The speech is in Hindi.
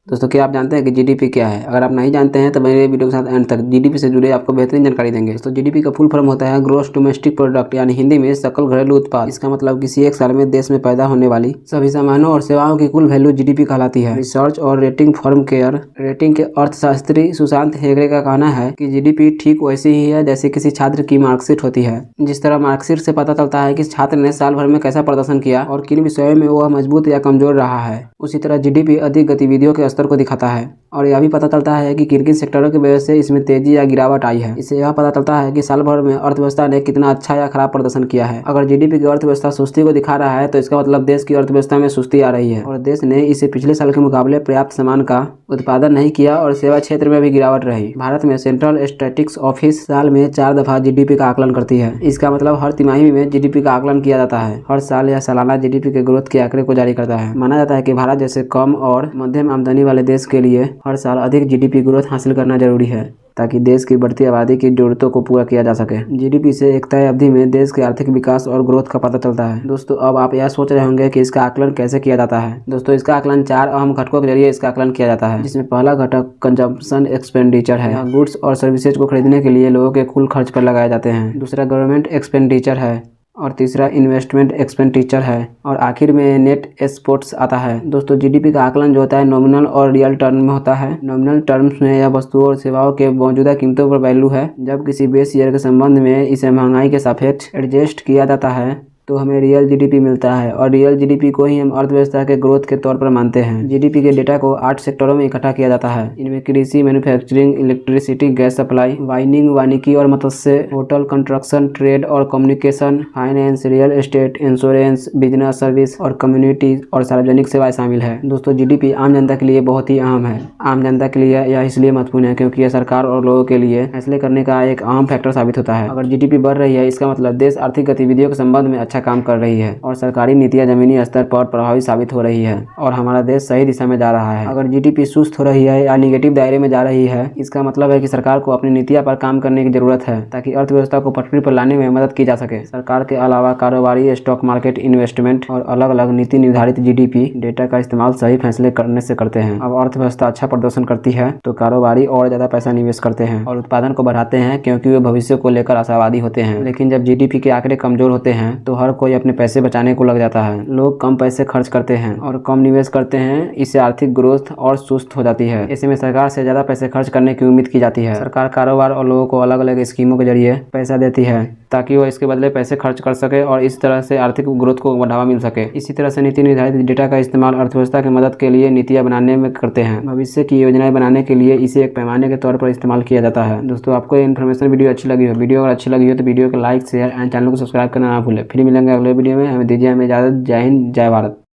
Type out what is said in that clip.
दोस्तों क्या आप जानते हैं कि जीडीपी क्या है? अगर आप नहीं जानते हैं तो मेरे वीडियो के साथ एंड तक जीडीपी से जुड़े आपको बेहतरीन जानकारी देंगे। दोस्तों जीडीपी का फुल फॉर्म होता है ग्रॉस डोमेस्टिक प्रोडक्ट, यानी हिंदी में सकल घरेलू उत्पाद। इसका मतलब किसी एक साल में देश में पैदा होने वाली सभी सामानों और सेवाओं की कुल वैल्यू जीडीपी कहलाती है। रिसर्च और रेटिंग फर्म केयर रेटिंग के अर्थशास्त्री सुशांत हेगड़े का कहना है कि जीडीपी ठीक वैसी ही है जैसे किसी छात्र की मार्कशीट होती है। जिस तरह मार्कशीट से पता चलता है कि छात्र ने साल भर में कैसा प्रदर्शन किया और किन विषयों में वह मजबूत या कमजोर रहा है, उसी तरह जीडीपी अधिक गतिविधियों के स्तर को दिखाता है और यह भी पता चलता है कि किन किन सेक्टरों की वजह से इसमें तेजी या गिरावट आई है। इससे यह पता चलता है कि साल भर में अर्थव्यवस्था ने कितना अच्छा या खराब प्रदर्शन किया है। अगर जीडीपी की अर्थव्यवस्था सुस्ती को दिखा रहा है तो इसका मतलब देश की अर्थव्यवस्था में सुस्ती आ रही है और देश ने इसे पिछले साल के मुकाबले पर्याप्त सामान का उत्पादन नहीं किया और सेवा क्षेत्र में भी गिरावट रही। भारत में सेंट्रल स्टैटिस्टिक्स ऑफिस साल में 4 दफा जीडीपी का आकलन करती है। इसका मतलब हर तिमाही में जीडीपी का आकलन किया जाता है। हर साल या सालाना जीडीपी के ग्रोथ के आंकड़े को जारी करता है। माना जाता है कि भारत जैसे कम और मध्यम आमदनी वाले देश के लिए हर साल अधिक जीडीपी ग्रोथ हासिल करना जरूरी है ताकि देश की बढ़ती आबादी की जरूरतों को पूरा किया जा सके। जीडीपी से एक तय अवधि में देश के आर्थिक विकास और ग्रोथ का पता चलता है। दोस्तों अब आप यह सोच रहे होंगे कि इसका आकलन कैसे किया जाता है। दोस्तों इसका आकलन 4 अहम घटकों के जरिए इसका आकलन किया जाता है, जिसमें पहला घटक कंजम्पशन एक्सपेंडिचर है। गुड्स और सर्विसेज को खरीदने के लिए लोगों के कुल खर्च पर लगाए जाते हैं। दूसरा गवर्नमेंट एक्सपेंडिचर है और तीसरा इन्वेस्टमेंट एक्सपेंडिचर है और आखिर में नेट एक्सपोर्ट्स आता है। दोस्तों जीडीपी का आकलन जो होता है नॉमिनल और रियल टर्म में होता है। नॉमिनल टर्म्स में यह वस्तुओं और सेवाओं के मौजूदा कीमतों पर वैल्यू है। जब किसी बेस ईयर के संबंध में इसे महंगाई के सापेक्ष एडजस्ट किया जाता है तो हमें रियल जीडीपी मिलता है और रियल जीडीपी को ही हम अर्थव्यवस्था के ग्रोथ के तौर पर मानते हैं। जीडीपी के डेटा को 8 सेक्टरों में इकट्ठा किया जाता है। इनमें कृषि, manufacturing, electricity, gas supply, whining, वानिकी और मत्स्य, होटल, कंस्ट्रक्शन, ट्रेड और communication, finance, real estate, insurance, business service और कम्युनिटी और सार्वजनिक सेवाएं शामिल है। दोस्तों जीडीपी आम जनता के लिए बहुत ही अहम है। आम जनता के लिए यह इसलिए महत्वपूर्ण है क्योंकि यह सरकार और लोगों के लिए फैसले करने का एक अहम फैक्टर साबित होता है। अगर जीडीपी बढ़ रही है इसका मतलब देश आर्थिक गतिविधियों के संबंध में अच्छा काम कर रही है और सरकारी नीतियां जमीनी स्तर पर प्रभावी साबित हो रही है और हमारा देश सही दिशा में जा रहा है। अगर जीडीपी सुस्त हो रही है या निगेटिव दायरे में जा रही है इसका मतलब है कि सरकार को अपनी नीतियां पर काम करने की जरूरत है ताकि अर्थव्यवस्था को पटरी पर लाने में मदद की जा सके। सरकार के अलावा कारोबारी, स्टॉक मार्केट, इन्वेस्टमेंट और अलग अलग नीति निर्धारित जीडीपी डेटा का इस्तेमाल सही फैसले करने से करते हैं। अब अर्थव्यवस्था अच्छा प्रदर्शन करती है तो कारोबारी और ज्यादा पैसा निवेश करते हैं और उत्पादन को बढ़ाते हैं क्योंकि वे भविष्य को लेकर आशावादी होते हैं। लेकिन जब जीडीपी के आंकड़े कमजोर होते हैं तो हर कोई अपने पैसे बचाने को लग जाता है। लोग कम पैसे खर्च करते हैं और कम निवेश करते हैं। इससे आर्थिक ग्रोथ और सुस्त हो जाती है। ऐसे में सरकार से ज्यादा पैसे खर्च करने की उम्मीद की जाती है। सरकार कारोबार और लोगों को अलग अलग स्कीमों के जरिए पैसा देती है ताकि वो इसके बदले पैसे खर्च कर सके और इस तरह से आर्थिक ग्रोथ को बढ़ावा मिल सके। इसी तरह से नीति निर्धारित डेटा का इस्तेमाल अर्थव्यवस्था की मदद के लिए नीतियां बनाने में करते हैं। भविष्य की योजनाएं बनाने के लिए इसे एक पैमाने के तौर पर इस्तेमाल किया जाता है। दोस्तों आपको इन्फॉर्मेशन वीडियो अच्छी लगी हो, वीडियो अगर अच्छी लगी हो तो वीडियो को लाइक, शेयर एंड चैनल को सब्सक्राइब करना ना भूलें। फिर मिलेंगे अगले वीडियो में। हमें दीजिए इजाजत। जय हिंद, जय भारत।